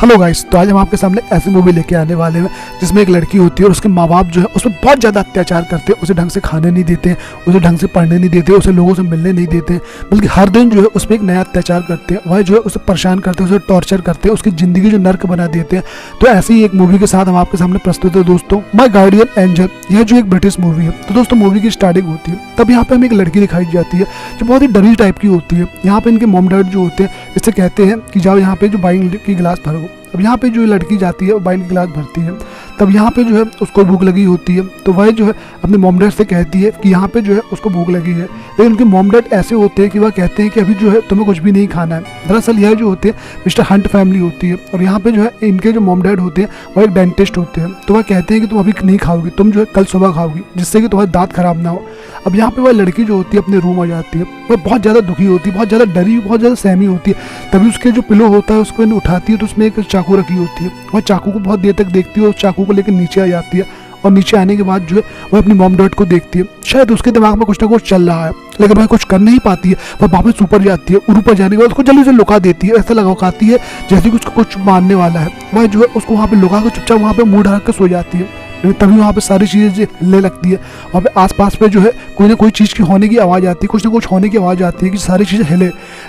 Hello guys, तो आज हम आपके सामने ऐसी मूवी लेके आने वाले हैं जिसमें एक लड़की होती है और उसके माँ बाप जो है उस पर बहुत ज़्यादा अत्याचार करते हैं। उसे ढंग से खाने नहीं देते हैं, उसे ढंग से पढ़ने नहीं देते, उसे लोगों से मिलने नहीं देते हैं, बल्कि हर दिन जो है उस पर एक नया अत्याचार करते हैं। वह जो है उसे परेशान करते हैं, उसे टॉर्चर करते हैं, उसकी ज़िंदगी जो नर्क बना देते हैं। तो ऐसी ही एक मूवी के साथ हम आपके सामने प्रस्तुत है दोस्तों, माय गार्डियन एंजल। यह जो एक ब्रिटिश मूवी है। तो दोस्तों मूवी की स्टार्टिंग होती है, तब यहाँ पे हमें एक लड़की दिखाई जाती है जो बहुत ही डरी टाइप की होती है। यहाँ पे इनके मॉम डैड जो होते हैं इससे कहते हैं कि जाओ यहाँ पे जो वाइन की गिलास भरो। अब यहाँ पे जो लड़की जाती है वो वाइन की गिलास भरती है। तब यहाँ पे जो है उसको भूख लगी होती है, तो वह जो है अपने मॉम डैड से कहती है कि यहाँ पे जो है उसको भूख लगी है। लेकिन उनके मॉम डैड ऐसे होते हैं कि वह कहते हैं कि अभी जो है तुम्हें कुछ भी नहीं खाना है। दरअसल यह जो होते हैं मिस्टर हंट फैमिली होती है, और यहाँ पे जो है इनके जो मॉम डैड होते हैं वह एक डेंटिस्ट होते हैं। तो वह कहते हैं कि तुम अभी नहीं खाओगी, तुम जो है कल सुबह खाओगी, जिससे कि तुम्हारे दांत खराब ना हो। अब यहाँ पे वह लड़की जो होती है अपने रूम आ जाती है। वह बहुत ज़्यादा दुखी होती है, बहुत ज़्यादा डरी, बहुत ज़्यादा सहमी होती है। तभी उसके जो पिलो होता है उसको उठाती है तो उसमें एक चाकू रखी होती है। वह चाकू को बहुत देर तक देखती है और चाकू को लेकर नीचे आ जाती है। और नीचे आने के बाद जो है वह अपनी मॉम डैड को देखती है। शायद उसके दिमाग में कुछ ना कुछ चल रहा है, लेकिन वह कुछ कर नहीं पाती है। वह वापस ऊपर जाती है और ऊपर जाने के बाद उसको जल्दी से लुका देती है। ऐसा लगाती है जैसे कि उसको कुछ मारने वाला है। वह जो है उसको वहाँ पे लुका कर चुपचाप वहाँ पे मुँह ढक कर सो जाती है। लेकिन तभी वहाँ पे सारी चीज़ें हिलने लगती है। वहाँ पे आसपास पे जो है कोई ना कोई चीज़ की होने की आवाज़ आती है, कुछ ना कुछ होने की आवाज़ आती है कि सारी चीज़ें हिले।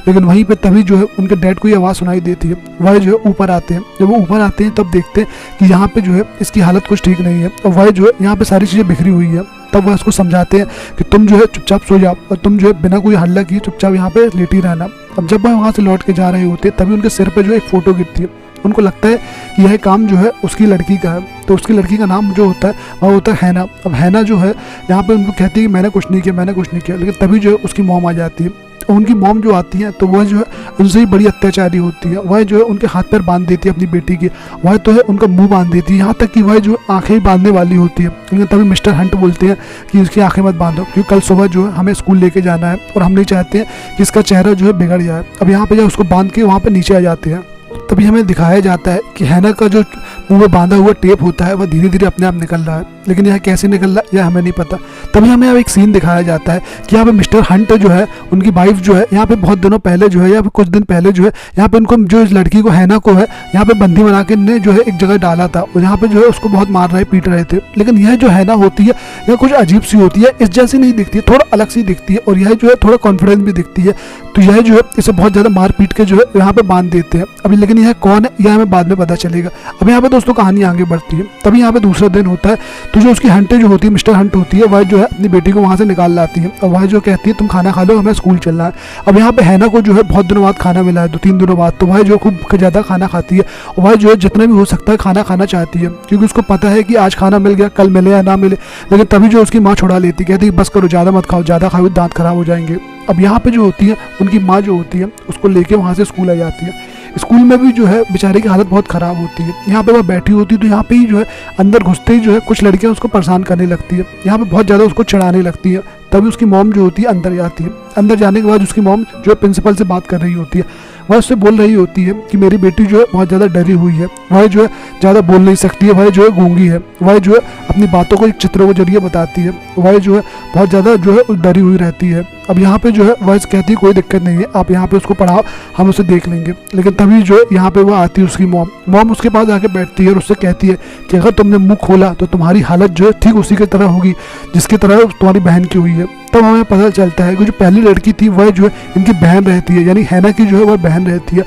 लेकिन वहीं पे तभी जो है उनके डैड को ये आवाज़ सुनाई देती है। वह जो है ऊपर आते हैं। जब वो ऊपर आते हैं तब देखते हैं कि यहाँ पे जो है इसकी हालत कुछ ठीक नहीं है, और वह जो है यहाँ पे सारी चीज़ें बिखरी हुई है। तब वह उसको समझाते हैं कि तुम जो है चुपचाप सो जाओ और तुम जो है बिना कोई हल्ला किए चुपचाप यहाँ पे लेटी रहना। अब जब वह वहाँ से लौट के जा रहे होते हैं तभी उनके सिर पे जो एक फ़ोटो गिरती है। उनको लगता है कि यह काम जो है उसकी लड़की का है। तो उसकी लड़की का नाम जो होता है वह होता है हैना। अब हैना जो है यहाँ पे उनको कहती है कि मैंने कुछ नहीं किया, मैंने कुछ नहीं किया। लेकिन तभी जो है उसकी मॉम आ जाती है। और उनकी मॉम जो आती है तो वह जो है उनसे ही बड़ी अत्याचारी होती है। वह जो है उनके हाथ पैर बांध देती है अपनी बेटी के। वह तो है उनका मुंह बांध देती है, यहाँ तक कि वह जो आंखें ही बांधने वाली होती है। लेकिन तभी मिस्टर हंट बोलते हैं कि इसकी आंखें मत बांधो, क्योंकि कल सुबह जो है हमें स्कूल लेके जाना है और हम नहीं चाहते हैं कि इसका चेहरा जो है बिगड़ जाए। अब यहाँ पे जब उसको बांध के वहाँ पे नीचे आ जाते हैं तभी हमें दिखाया जाता है कि हैना का जो मुंह में बांधा हुआ टेप होता है वह धीरे धीरे अपने आप निकल रहा है। लेकिन यह कैसे निकल रहा है यह हमें नहीं पता। तभी हमें अब एक सीन दिखाया जाता है कि यहाँ पे मिस्टर हंट जो है उनकी वाइफ जो है यहाँ पे बहुत दिनों पहले जो है या फिर कुछ दिन पहले जो है यहाँ पे उनको जो इस लड़की को हैना को है यहाँ पे बंदी बना के ने जो है एक जगह डाला था, और यहाँ पे जो है उसको बहुत मार रहे पीट रहे थे। लेकिन यह जो हैना होती है यह कुछ अजीब सी होती है, इस जैसी नहीं दिखती है, थोड़ा अलग सी दिखती है। और यह जो है थोड़ा कॉन्फिडेंस भी दिखती है। तो यह जो है इसे बहुत ज़्यादा मार पीट के जो है यहाँ पे बांध देते हैं। अभी लेकिन यह कौन है यह हमें बाद में पता चलेगा। अब यहाँ पे दोस्तों कहानी आगे बढ़ती है। तभी यहाँ पे दूसरा दिन होता है तो जो उसकी हंटे जो होती है मिस्टर हंट होती है वह जो है अपनी बेटी को वहाँ से निकाल लाती है। और वह जो कहती है तुम खाना खा लो, हमें स्कूल चलना है। अब यहाँ पे हैना को जो है बहुत दिनों बाद खाना मिला है, 2-3 दिनों बाद। तो वह जो खूब ज़्यादा खाना खाती है और वह जो है जितना भी हो सकता है खाना खाना चाहती है, क्योंकि उसको पता है कि आज खाना मिल गया कल मिले या ना मिले। लेकिन तभी जो उसकी माँ छुड़ा लेती, कहती है बस करो, ज़्यादा मत खाओ, ज़्यादा खाओ दांत खराब हो जाएंगे। अब यहाँ पे जो होती है उनकी माँ जो होती है उसको लेके वहाँ से स्कूल आ जाती है। स्कूल में भी जो है बेचारे की हालत बहुत ख़राब होती है। यहाँ पे वह बैठी होती है तो यहाँ पे ही जो है अंदर घुसते ही जो है कुछ लड़कियाँ उसको परेशान करने लगती है। यहाँ पे बहुत ज़्यादा उसको चिढ़ाने लगती है। तभी उसकी मॉम जो होती है अंदर जाती है। अंदर जाने के बाद उसकी मॉम जो है प्रिंसिपल से बात कर रही होती है। वह उससे बोल रही होती है कि मेरी बेटी जो है बहुत ज़्यादा डरी हुई है, वह जो है ज़्यादा बोल नहीं सकती है, वह जो है गूंगी है, वह जो है अपनी बातों को एक चित्रों के जरिए बताती है, वह जो है बहुत ज़्यादा जो है डरी हुई रहती है। अब यहाँ पे जो है वह कहती है कोई दिक्कत नहीं है, आप यहाँ पे उसको पढ़ाओ, हम उसे देख लेंगे। लेकिन तभी जो है यहाँ पे वह आती है उसकी मॉम उसके पास आके बैठती है और उससे कहती है कि अगर तुमने मुँह खोला तो तुम्हारी हालत जो है ठीक उसी की तरह होगी जिसकी तरह तुम्हारी बहन की हुई है। तब हमें पता चलता है कि जो पहली लड़की थी वह जो है इनकी बहन रहती है, यानी हैना की जो है वह बहन रहती है।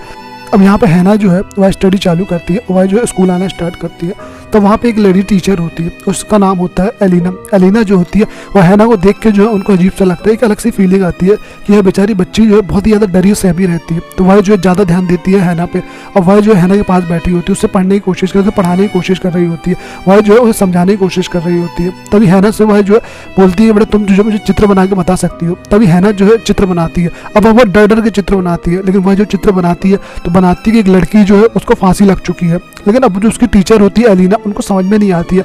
अब यहाँ पे हैना जो है वह स्टडी चालू करती है, वह जो है स्कूल आना स्टार्ट करती है। तो वहाँ पे एक लेडी टीचर होती है, उसका नाम होता है एलिना। एलिना जो होती है वह हैना को देख के जो है उनको अजीब सा लगता है, एक अलग सी फीलिंग आती है कि यह बेचारी बच्ची जो है बहुत ही ज़्यादा डरी सहमी रहती है। तो वह जो है ज़्यादा ध्यान देती है हैना पे, और वह जो है हैना के पास बैठी होती है, उससे पढ़ने की कोशिश कर, उसे पढ़ाने की कोशिश कर रही होती है, वह जो है उसे समझाने की कोशिश कर रही होती है। तभी हैना से वह जो है बोलती है बेटा तुम जो मुझे चित्र बना के बता सकती हो। तभी हैना जो है चित्र बनाती है। अब वह डर डर के चित्र बनाती है, लेकिन वह जो चित्र बनाती है तो बनाती है कि एक लड़की जो है उसको फांसी लग चुकी है। लेकिन अब जो उसकी टीचर होती है एलिना, उनको समझ में नहीं आती है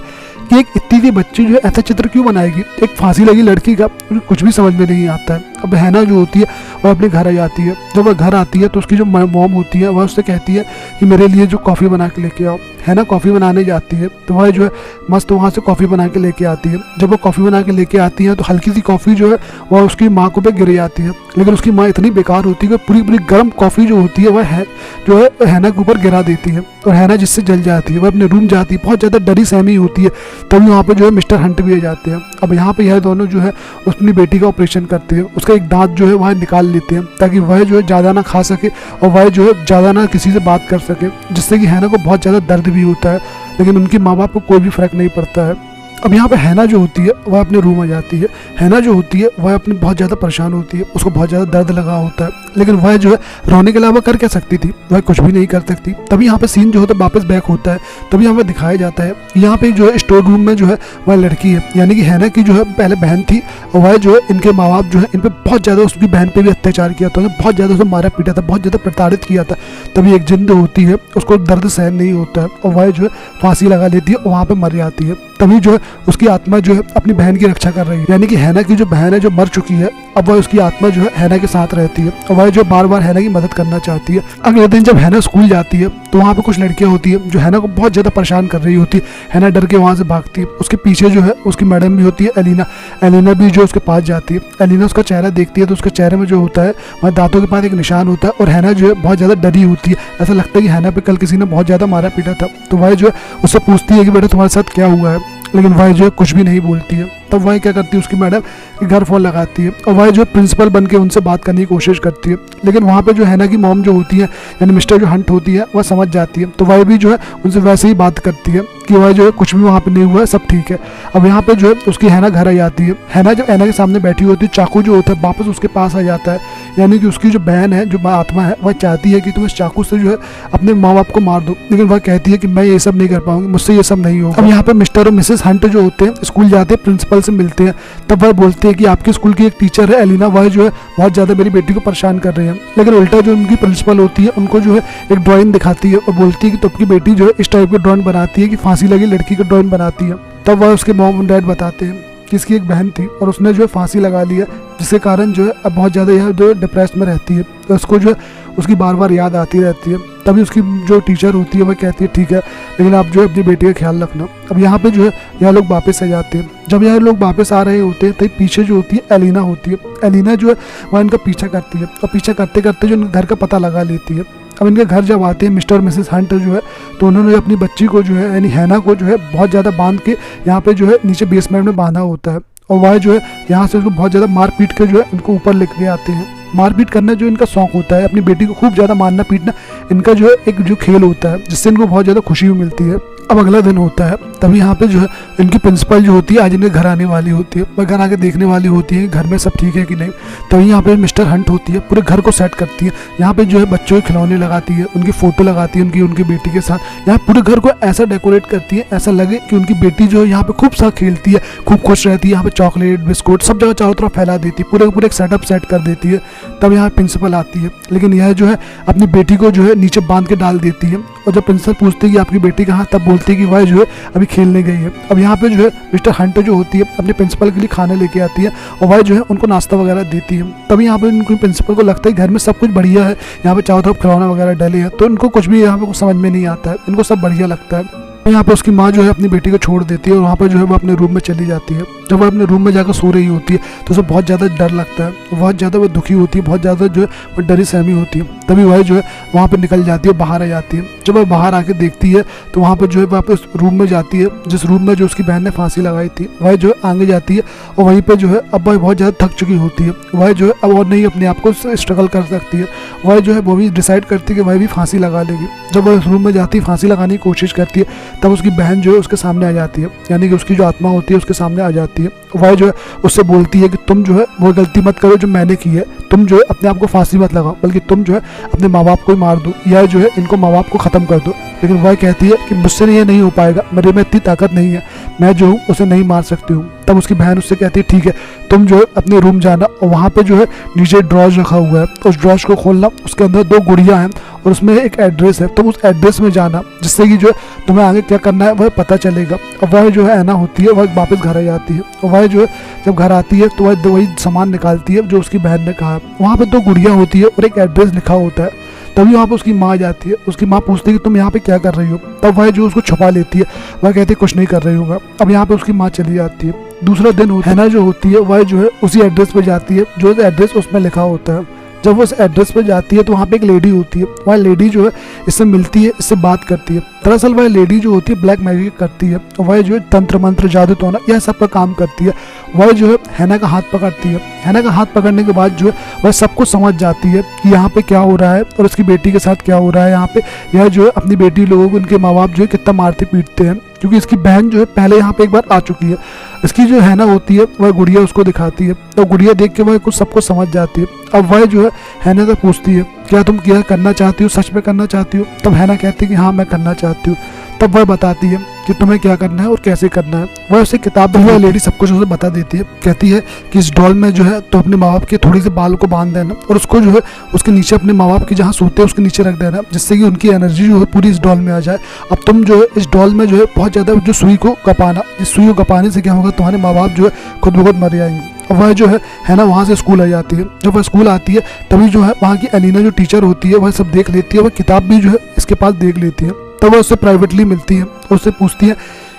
कि एक इतनी सी बच्ची जो है ऐसा चित्र क्यों बनाएगी, एक फांसी लगी लड़की का कुछ भी समझ में नहीं आता है। अब हैना जो होती है वह अपने घर आ जाती है। जब वह घर आती है तो उसकी जो मॉम होती है वह उससे कहती है कि मेरे लिए जो कॉफ़ी बना के लेके आओ। हैना कॉफ़ी बनाने जाती है तो वह जो है मस्त वहाँ से कॉफ़ी बना के लेके आती है। जब वो कॉफ़ी बना के लेके आती है तो हल्की सी कॉफ़ी जो है वह उसकी माँ को पे गिर जाती है, लेकिन उसकी माँ इतनी बेकार होती है कि पूरी पूरी गर्म कॉफ़ी जो होती है वह जो है हैना के ऊपर गिरा देती है और हैना जिससे जल जाती है। वह अपने रूम जाती है, बहुत ज़्यादा डरी सहमी होती है। तभी वहाँ पर जो है मिस्टर हंट भी आ जाते हैं। अब यहाँ पे यह दोनों जो है अपनी बेटी का ऑपरेशन करते हैं, उसका एक दांत जो है वह निकाल लेते हैं ताकि वह जो है ज़्यादा ना खा सके और वह जो है ज़्यादा ना किसी से बात कर सके, जिससे कि हैना को बहुत ज़्यादा दर्द भी होता है, लेकिन उनके माँ बाप को कोई भी फ़र्क नहीं पड़ता है। अब यहाँ पे हैना जो होती है वह अपने रूम आ जाती है। हैना जो होती है वह अपनी बहुत ज़्यादा परेशान होती है, उसको बहुत ज़्यादा दर्द लगा होता है, लेकिन वह जो है रोने के अलावा कर क्या सकती थी, वह कुछ भी नहीं कर सकती। तभी यहाँ पे सीन जो होता है वापस बैक होता है। तभी यहाँ पे दिखाया जाता है यहाँ पे जो है स्टोर रूम में जो है वह लड़की है, यानी कि हैना की जो है पहले बहन थी और वह जो है इनके माँ बाप जो है इन पर बहुत ज़्यादा उसकी बहन पे भी अत्याचार किया था, बहुत ज़्यादा उसे मारा पीटा था, बहुत ज़्यादा प्रताड़ित किया था। तभी एक जिंद होती है, उसको दर्द सहन नहीं होता है और वह जो है फांसी लगा लेती है और वहाँ पर मर जाती है। तभी जो है उसकी आत्मा जो है अपनी बहन की रक्षा कर रही है, यानी कि हैना की जो बहन है जो मर चुकी है, अब वह उसकी आत्मा जो है हैना के साथ रहती है और वह जो बार बार हैना की मदद करना चाहती है। अगले दिन जब हैना स्कूल जाती है तो वहाँ पे कुछ लड़कियां होती है जो हैना को बहुत ज़्यादा परेशान कर रही होती है। हैना डर के वहाँ से भागती है, उसके पीछे जो है उसकी मैडम भी होती है एलिना। एलिना भी जो उसके पास जाती है। एलिना उसका चेहरा देखती है तो उसके चेहरे में जो होता है वह दांतों के पास एक निशान होता है और हैना जो है बहुत ज़्यादा डरी होती है। ऐसा लगता है कि हैना पे कल किसी ने बहुत ज़्यादा मारा पीटा था। तो वह जो है उससे पूछती है कि बेटा तुम्हारे साथ क्या हुआ है, लेकिन वह जो है कुछ भी नहीं बोलती है। तब वह क्या करती है उसकी मैडम के घर फ़ोन लगाती है और वह जो प्रिंसिपल बन के उनसे बात करने की कोशिश करती है, लेकिन वहाँ पे जो हैना की मॉम जो होती है यानी मिस्टर जो हंट होती है वह समझ जाती है। तो वह भी जो है उनसे वैसे ही बात करती है कि वह जो है कुछ भी वहाँ पे नहीं हुआ है, सब ठीक है। अब यहाँ पे जो है उसकी हैना घर आ जाती है। हैना जब हैना के सामने बैठी होती है, चाकू जो होता है वापस उसके पास आ जाता है, यानी कि उसकी जो बहन है जो आत्मा है वह चाहती है कि तुम इस चाकू से जो है अपने माँ बाप को मार दो, लेकिन वह कहती है कि मैं ये सब नहीं कर पाऊंगी, मुझसे ये सब नहीं होगा। अब यहाँ पे मिस्टर और मिसेस हंट जो होते हैं स्कूल जाते हैं, प्रिंसिपल से मिलते हैं। तब वह बोलते हैं कि आपके स्कूल की एक टीचर है एलिना, वह जो है बहुत ज़्यादा मेरी बेटी को परेशान कर रही है, लेकिन उल्टा जो उनकी प्रिंसिपल होती है उनको जो है एक ड्राइंग दिखाती है और बोलती है कि तो आपकी बेटी जो है इस टाइप की ड्राइंग बनाती है कि फांसी लगी लड़की की ड्राइंग बनाती है। तब वह उसके मॉम डैड बताते हैं कि इसकी एक बहन थी और उसने जो है फांसी लगा ली है, जिसके कारण जो है अब बहुत ज़्यादा यह जो डिप्रेस में रहती है, तो उसको जो है उसकी बार बार याद आती रहती है। तभी उसकी जो टीचर होती है वह कहती है ठीक है, लेकिन आप जो है अपनी बेटी का ख्याल रखना। अब यहाँ पे जो है यह लोग वापस आ जाते हैं। जब यह लोग वापस आ रहे होते हैं तभी पीछे जो होती है एलिना होती है। एलिना जो है वह इनका पीछा करती है और पीछा करते करते जो घर का पता लगा लेती है। अब इनके घर जब आते हैं मिस्टर और मिसेस हंट जो है, तो उन्होंने अपनी बच्ची को जो है यानी हैना को जो है बहुत ज़्यादा बांध के यहाँ पे जो है नीचे बेसमेंट में बांधा होता है और वह जो है यहाँ से उसको बहुत ज़्यादा मार पीट के जो है उनको ऊपर लेके आते हैं। मारपीट करना जो इनका शौक होता है, अपनी बेटी को खूब ज़्यादा मारना पीटना इनका जो है एक जो खेल होता है, जिससे इनको बहुत ज़्यादा खुशी भी मिलती है। अब अगला दिन होता है, तभी यहाँ पे जो है इनकी प्रिंसिपल जो होती है आज इनके घर आने वाली होती है। वह घर आके देखने वाली होती है घर में सब ठीक है कि नहीं। तभी यहाँ पे मिस्टर हंट होती है, पूरे घर को सेट करती है। यहाँ पे जो है बच्चों के खिलौने लगाती है, उनकी फ़ोटो लगाती है उनकी बेटी के साथ। यहाँ पूरे घर को ऐसा डेकोरेट करती है ऐसा लगे कि उनकी बेटी जो है यहाँ पे खूब सा खेलती है, खूब खुश रहती है। यहाँ पे चॉकलेट बिस्कुट सब जगह चारों तरफ फैला देती है, पूरे एक सेटअप सेट कर देती है। तब यहाँ प्रिंसिपल आती है, लेकिन यह जो है अपनी बेटी को जो है नीचे बांध के डाल देती है। और जब प्रिंसिपल पूछती है कि आपकी बेटी कहाँ, तब बोलती है कि वह जो है अभी खेलने गई है। अब यहाँ पे जो है मिस्टर हंट जो होती है अपने प्रिंसिपल के लिए खाना लेके आती है और वह जो है उनको नाश्ता वगैरह देती है। तभी यहाँ पे उनको प्रिंसिपल को लगता है घर में सब कुछ बढ़िया है, यहाँ पे चारों तरफ खिलौना वगैरह डले हैं, तो इनको कुछ भी यहाँ पे कुछ समझ में नहीं आता है, इनको सब बढ़िया लगता है। यहाँ पे उसकी माँ जो है अपनी बेटी को छोड़ देती है और वहाँ पर जो है वो अपने रूम में चली जाती है। जब वह अपने रूम में जाकर सो रही होती है तो उसे बहुत ज़्यादा डर लगता है, बहुत ज़्यादा वो दुखी होती है, बहुत ज़्यादा जो है वो डरी सहमी होती है। तभी वह जो है वहाँ पे निकल जाती है, बाहर आ जाती है। जब वह बाहर आके देखती है तो वहाँ पर जो है वापस रूम में जाती है, जिस रूम में जो उसकी बहन ने फांसी लगाई थी। वह जो है आगे जाती है और वहीं पर जो है अब वह बहुत ज़्यादा थक चुकी होती है। वह जो है अब और नहीं अपने आप को स्ट्रगल कर सकती है। वह जो है वो भी डिसाइड करती है कि वह भी फांसी लगा लेगी। जब वह उस रूम में जाती है फांसी लगाने की कोशिश करती है, तब उसकी बहन जो है उसके सामने आ जाती है, यानी कि उसकी जो आत्मा होती है उसके सामने आ जाती है। वह जो है उससे बोलती है कि तुम जो है वो गलती मत करो जो मैंने की है, तुम जो है अपने आप को फांसी मत लगाओ, बल्कि तुम जो है अपने माँ बाप को ही मार दो या जो है इनको माँ बाप को ख़त्म कर दो। लेकिन वह कहती है कि मुझसे ये नहीं हो पाएगा, मेरे में इतनी ताकत नहीं है, मैं जो हूँ उसे नहीं मार सकती हूँ। तब उसकी बहन उससे कहती है ठीक है, तुम जो है अपने रूम जाना और वहाँ पे जो है नीचे ड्रॉज रखा हुआ है, उस ड्रॉज को खोलना, उसके अंदर 2 गुड़ियाँ हैं और उसमें एक एड्रेस है, तुम उस एड्रेस में जाना, जिससे कि जो है तुम्हें आगे क्या करना है वह पता चलेगा। और वह जो है ऐना होती है, वह वापस घर आ जाती है और वह जो है जब घर आती है तो वह वही सामान निकालती है जो उसकी बहन ने कहा। वहाँ पे 2 गुड़ियाँ होती है और एक एड्रेस लिखा होता है। तभी वहाँ पे उसकी माँ आ जाती है, उसकी माँ पूछती है कि तुम यहाँ पे क्या कर रही हो। तब वह जो उसको छुपा लेती है, वह कहती है कुछ नहीं कर रही हूँ मैं। अब यहाँ पे उसकी माँ चली जाती है। दूसरा दिन होता है ना जो होती है वह जो है उसी एड्रेस पे जाती है जो एड्रेस उसमें लिखा होता है। जब वो उस एड्रेस पे जाती है तो वहाँ पे एक लेडी होती है, वह लेडी जो है इससे मिलती है, इससे बात करती है। दरअसल वह लेडी जो होती है ब्लैक मैजिक करती है, वह जो है तंत्र मंत्र जादू टोना यह सब का काम करती है। वह जो है हैना का हाथ पकड़ती है। हैना का हाथ पकड़ने के बाद जो है वह सब कुछ समझ जाती है कि यहाँ पे क्या हो रहा है और उसकी बेटी के साथ क्या हो रहा है। यहाँ पे यह जो है अपनी बेटी लोगों को उनके माँ बाप जो है कितना मारते पीटते हैं, क्योंकि इसकी बहन जो है पहले यहाँ पे एक बार आ चुकी है। इसकी जो हैना होती है वह गुड़िया उसको दिखाती है, तो गुड़िया देख के वह कुछ सब कुछ समझ जाती है। अब वह जो है हैना से पूछती है क्या तुम क्या करना चाहती हो, सच में करना चाहती हो। तब हैना कहती है कि हाँ मैं करना चाहती हूँ। तब वह बताती है कि तुम्हें क्या करना है और कैसे करना है। वह उसे किताब में लेडी सब कुछ उसे बता देती है। कहती है कि इस डॉल में जो है तो अपने माँ बाप के थोड़ी से बाल को बांध देना और उसको जो है उसके नीचे अपने माँ बाप की जहाँ सोते हैं उसके नीचे रख देना, जिससे कि उनकी एनर्जी जो है पूरी इस डॉल में आ जाए। अब तुम जो है इस डॉल में जो है बहुत ज़्यादा जो सुई को कपाना, इस सुई को कपाने से क्या होगा, तुम्हारे माँ बाप जो है खुद ब खुद मर जाएंगे। अब वह जो है ना वहाँ से स्कूल आ जाती है। जब वह स्कूल आती है तभी जो है वहाँ की एलिना जो टीचर होती है वह सब देख लेती है, वह किताब भी जो है इसके पास देख लेती है। तब वह उससे प्राइवेटली मिलती है और उससे पूछती है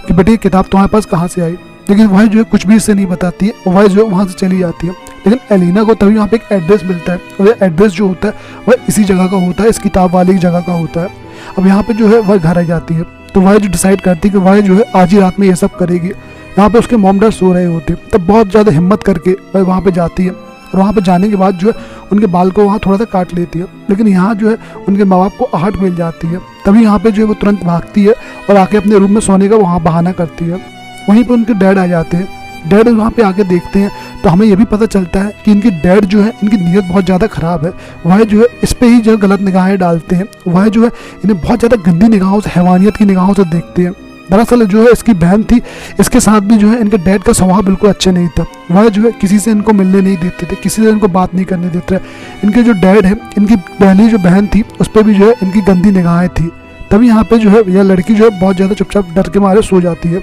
कि बेटी ये किताब तुम्हारे पास कहाँ से आई। लेकिन वह जो है कुछ भी इससे नहीं बताती है और वह जो है वहाँ से चली जाती है। लेकिन एलिना को तभी वहाँ पे एक एड्रेस मिलता है और यह एड्रेस जो होता है वह इसी जगह का होता है, इस किताब वाली जगह का होता है। अब यहाँ पे जो है वह घर आ जाती है तो वह जो डिसाइड करती है कि वह जो है आज ही रात में ये सब करेगी। यहाँ पे उसके मॉम डैड सो रहे होते, तब बहुत ज़्यादा हिम्मत करके वह वहाँ पे जाती है और वहाँ पे जाने के बाद जो है उनके बाल को वहाँ थोड़ा सा काट लेती है। लेकिन यहाँ जो है उनके माँ बाप को आहट मिल जाती है। तभी यहाँ पे जो है वो तुरंत भागती है और आके अपने रूम में सोने का वहाँ बहाना करती है। वहीं पे उनके डैड आ जाते हैं। डैड वहाँ पे आके देखते हैं तो हमें ये भी पता चलता है कि इनके डैड जो है इनकी नीयत बहुत ज़्यादा ख़राब है। वह जो है इस पे ही जो गलत निगाहें डालते हैं। वह जो है इन्हें बहुत ज़्यादा गंदी निगाहों से, हैवानियत की निगाहों से देखते हैं। दरअसल जो है इसकी बहन थी, इसके साथ भी जो है इनके डैड का स्वभाव बिल्कुल अच्छा नहीं था। वह जो है किसी से इनको मिलने नहीं देते थे, किसी से इनको बात नहीं करने देते थे। इनके जो डैड है, इनकी पहली जो बहन थी उस पर भी जो है इनकी गंदी निगाहें थी। तभी यहाँ पे जो है यह लड़की जो है बहुत ज़्यादा चुपचाप डर के मारे सो जाती है।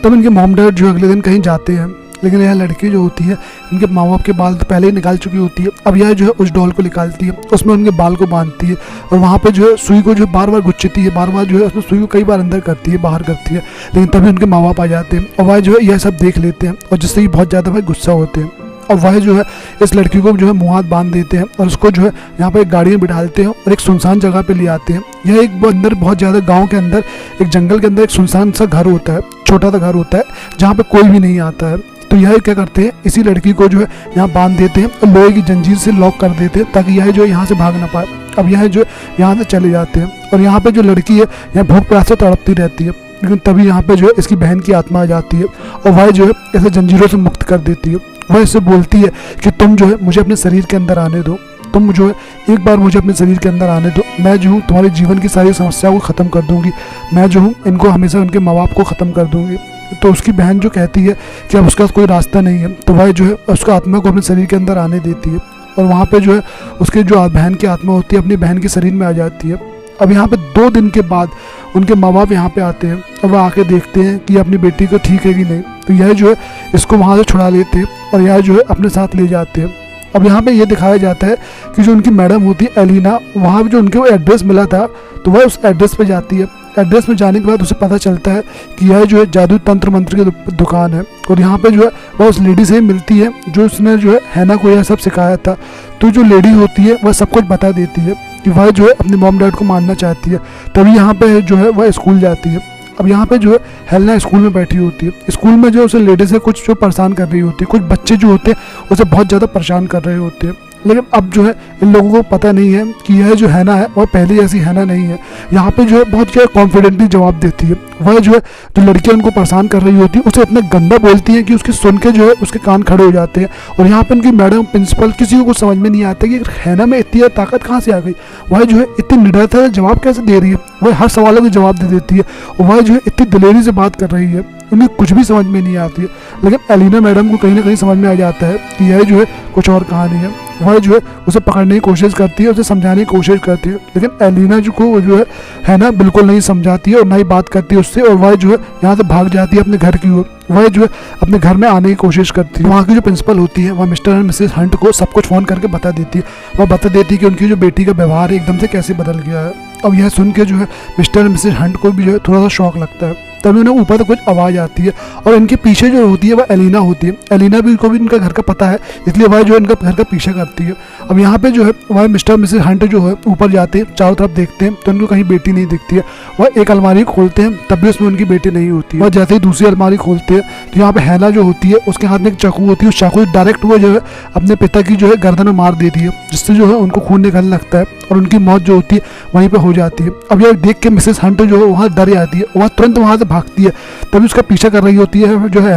तब इनके मॉम डैड जो अगले दिन कहीं जाते हैं, लेकिन यह लड़की जो होती है इनके माँ बाप के बाल तो पहले ही निकाल चुकी होती है। अब यह जो है उस डॉल को निकालती है, उसमें उनके बाल को बांधती है और वहाँ पे जो है सुई को जो है बार बार गुच्छती है, बार बार जो है उसमें सुई को कई बार अंदर करती है, बाहर करती है। लेकिन तभी उनके माँ बाप आ जाते हैं और वह जो है यह सब देख लेते हैं और जिससे कि बहुत ज़्यादा वह गुस्सा होते हैं। और वह जो है इस लड़की को जो है मुँह हाथ बांध देते हैं और उसको जो है यहाँ पर एक गाड़ी में बिठाते हैं और एक सुनसान जगह पे ले आते हैं। यह एक अंदर बहुत ज़्यादा गांव के अंदर एक जंगल के अंदर एक सुनसान सा घर होता है, छोटा सा घर होता है जहाँ पे कोई भी नहीं आता है। तो यह क्या करते हैं, इसी लड़की को जो है यहाँ बांध देते हैं और लोहे की जंजीर से लॉक कर देते हैं ताकि यह जो है यहाँ से भाग ना पाए। अब यह जो है यहाँ से चले जाते हैं और यहाँ पे जो लड़की है यहाँ भूख प्यास से तड़पती रहती है। लेकिन तभी यहाँ पे जो है इसकी बहन की आत्मा आ जाती है और वह जो है इसे जंजीरों से मुक्त कर देती है। वह इससे बोलती है कि तुम जो है मुझे अपने शरीर के अंदर आने दो, तुम जो है एक बार मुझे अपने शरीर के अंदर आने दो, मैं जो हूँ तुम्हारे जीवन की सारी समस्याओं को ख़त्म कर दूँगी, मैं जो हूँ इनको हमेशा उनके माँ बाप को ख़त्म कर दूँगी। तो उसकी बहन जो कहती है कि अब उसका कोई रास्ता नहीं है, तो वह जो है उसका आत्मा को अपने शरीर के अंदर आने देती है और वहाँ पे जो है उसके जो बहन की आत्मा होती है अपनी बहन के शरीर में आ जाती है। अब यहाँ पे 2 दिन के बाद उनके माँ बाप यहाँ पे आते हैं और वह आके देखते हैं कि अपनी बेटी को ठीक है कि नहीं। तो यह जो है इसको वहाँ से छुड़ा लेते हैं और यह जो है अपने साथ ले जाते हैं। अब यहाँ पे ये दिखाया जाता है कि जो उनकी मैडम होती है एलिना, वहाँ पे जो उनके वो एड्रेस मिला था तो वह उस एड्रेस पे जाती है। एड्रेस में जाने के बाद उसे पता चलता है कि यह जो है जादू तंत्र मंत्र की दुकान है और यहाँ पे जो है वह उस लेडी से ही मिलती है जो उसने जो है हैना को यह सब सिखाया था। तो जो लेडी होती है वह सब कुछ बता देती है कि वह जो है अपने मॉम डैड को मानना चाहती है। तभी यहाँ पे जो है वह स्कूल जाती है। अब यहाँ पे जो है हेलना स्कूल में बैठी होती है। स्कूल में जो उसे लेडीज से कुछ जो परेशान कर रही होती है, कुछ बच्चे जो होते हैं उसे बहुत ज़्यादा परेशान कर रहे होते हैं। लेकिन अब जो है इन लोगों को पता नहीं है कि यह जो हैना है वह पहले जैसी हैना नहीं है। यहाँ पे जो है बहुत जो है कॉन्फिडेंटली जवाब देती है। वह जो है जो लड़कियाँ उनको परेशान कर रही होती है उसे इतना गंदा बोलती है कि उसकी सुन के जो है उसके कान खड़े हो जाते हैं। और यहाँ पे उनकी मैडम प्रिंसिपल किसी को कुछ समझ में नहीं आता कि हैना में इतनी ताकत कहाँ से आ गई। वह जो है इतनी निडरता से जवाब कैसे दे रही है, वह हर सवालों के जवाब दे देती है और वह जो है इतनी दिलेरी से बात कर रही है, उन्हें कुछ भी समझ में नहीं आती है। लेकिन एलिना मैडम को कहीं ना कहीं समझ में आ जाता है कि यह जो है कुछ और कहानी है। वह जो है उसे पकड़ने की कोशिश करती है, उसे समझाने की कोशिश करती है, लेकिन एलिना जो को जो है ना बिल्कुल नहीं समझाती है और ना ही बात करती है उससे। और वह जो है यहाँ से भाग जाती है अपने घर की ओर। वह जो है अपने घर में आने की कोशिश करती है। वहाँ की जो प्रिंसिपल होती है वह मिस्टर एंड मिसेस हंट को सब कुछ फ़ोन करके बता देती है। वह बता देती है कि उनकी जो बेटी का व्यवहार एकदम से कैसे बदल गया है। अब यह सुन के जो है मिस्टर एंड मिसेस हंट को भी जो है थोड़ा सा शौक लगता है। तभी उन्हें ऊपर से कुछ आवाज़ आती है और इनके पीछे जो होती है वह एलिना होती है। एलिना भी को भी इनका घर का पता है, इसलिए वह जो है इनका घर का पीछा करती है। अब यहाँ पे जो है वह मिस्टर मिसेस हंट जो है ऊपर जाते हैं, चारों तरफ देखते हैं तो उनको कहीं बेटी नहीं दिखती है। वह एक अलमारी खोलते हैं तब भी उसमें उनकी बेटी नहीं होती है। वह जैसे ही दूसरी अलमारी खोलते हैं तो यहाँ पे हैना जो होती है उसके हाथ में एक चाकू होती है। उस चाकू से डायरेक्ट वो जो है अपने पिता की जो है गर्दन में मार देती है, जिससे जो है उनको खून निकलने लगता है और उनकी मौत जो होती है वहीं पे हो जाती है। अब यह देख के मिसेस हंट जो है वहाँ डर जाती है, वह तुरंत वहाँ से भागती है। तभी उसका पीछा कर रही होती है जो है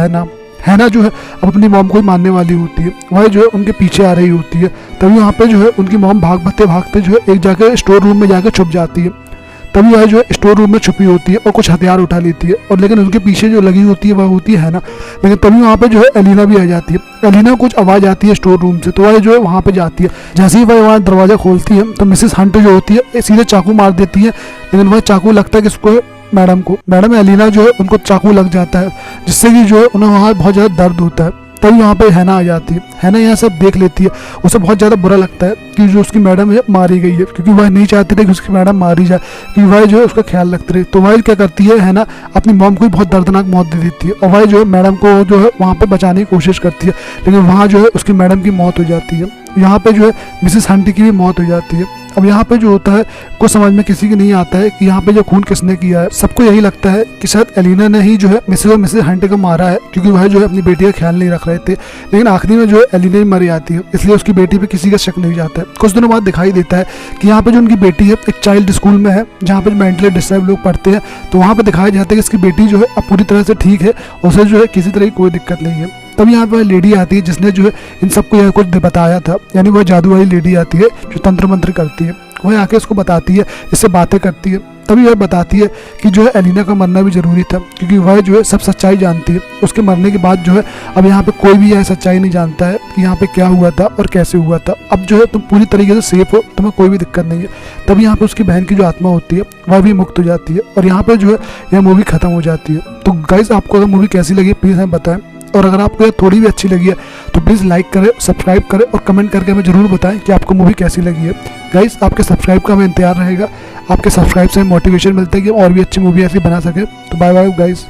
हैना जो है अब अपनी मॉम को ही मारने वाली होती है। वह जो है उनके पीछे आ रही होती है। तभी वहाँ पे जो है उनकी मॉम भागते भागते जो है एक जगह स्टोर रूम में जाकर छुप जाती है। तभी वह जो है स्टोर रूम में छुपी होती है और कुछ हथियार उठा लेती है। और लेकिन उनके पीछे जो लगी होती है वह होती है ना। लेकिन तभी वहाँ पे जो है एलिना भी आ जाती है। एलिना कुछ आवाज़ आती है स्टोर रूम से, तो वह जो है वहाँ पे जाती है। जैसे ही वह वहाँ दरवाज़ा खोलती है तो मिसेस हंट जो होती है सीधे चाकू मार देती है। लेकिन वह चाकू लगता है किसको, मैडम एलिना जो है उनको चाकू लग जाता है, जिससे कि जो है उन्हें वहाँ बहुत ज़्यादा दर्द होता है। तभी वहाँ पे हैना आ जाती है। हैना यहाँ सब देख लेती है। उसे बहुत ज़्यादा बुरा लगता है कि जो उसकी मैडम है मारी गई है, क्योंकि वह नहीं चाहती थी कि उसकी मैडम मारी जाए, क्योंकि वह जो है उसका ख्याल रखती रही। तो वह क्या करती है हैना अपनी मॉम को बहुत दर्दनाक मौत दे देती है और वह जो है मैडम को जो है वहाँ पे बचाने की कोशिश करती है। लेकिन वहाँ जो है उसकी मैडम की मौत हो जाती है। यहाँ पे जो है मिसेस हंट की भी मौत हो जाती है। अब यहाँ पे जो होता है कुछ समझ में किसी की नहीं आता है कि यहाँ पे जो खून किसने किया है। सबको यही लगता है कि शायद एलिना ने ही जो है मिसेस हंट को मारा है, क्योंकि वह जो है अपनी बेटी का ख्याल नहीं रख रहे थे। लेकिन आखिरी में जो है एलिना ही मर जाती है, इसलिए उसकी बेटी पे किसी का शक नहीं जाता है। कुछ दिनों बाद दिखाई देता है कि यहाँ पे जो उनकी बेटी है एक चाइल्ड स्कूल में है, जहाँ पे मेंटली डिस्टर्ब लोग पढ़ते हैं। तो वहाँ पे दिखाया जाता है कि इसकी बेटी जो है अब पूरी तरह से ठीक है, उसे जो है किसी तरह की कोई दिक्कत नहीं है। तब यहाँ पर लेडी आती है जिसने जो है इन सबको यह कुछ बताया था, यानी वह जादू वाली लेडी आती है जो तंत्र मंत्र करती है। वह आके इसको बताती है, इससे बातें करती है। तभी वह बताती है कि जो है एलिना का मरना भी ज़रूरी था, क्योंकि वह जो है सब सच्चाई जानती है। उसके मरने के बाद जो है अब यहाँ पे कोई भी यह सच्चाई नहीं जानता है कि यहाँ पे क्या हुआ था और कैसे हुआ था। अब जो है तुम पूरी तरीके से सेफ हो, तुम्हें कोई भी दिक्कत नहीं है। तभी यहाँ पे उसकी बहन की जो आत्मा होती है वह भी मुक्त हो जाती है और यहाँ पे जो है यह मूवी खत्म हो जाती है। तो गाइस, आपको अगर मूवी कैसी लगी प्लीज़ हमें बताएं, और अगर आपको यह थोड़ी भी अच्छी लगी है तो प्लीज़ लाइक करें, सब्सक्राइब करें और कमेंट करके हमें ज़रूर बताएं कि आपको मूवी कैसी लगी है। गाइस, आपके सब्सक्राइब का हमें इंतजार रहेगा। आपके सब्सक्राइब से मोटिवेशन मिलता है कि हम और भी अच्छी मूवी ऐसी बना सकें। तो बाय बाय गाइस।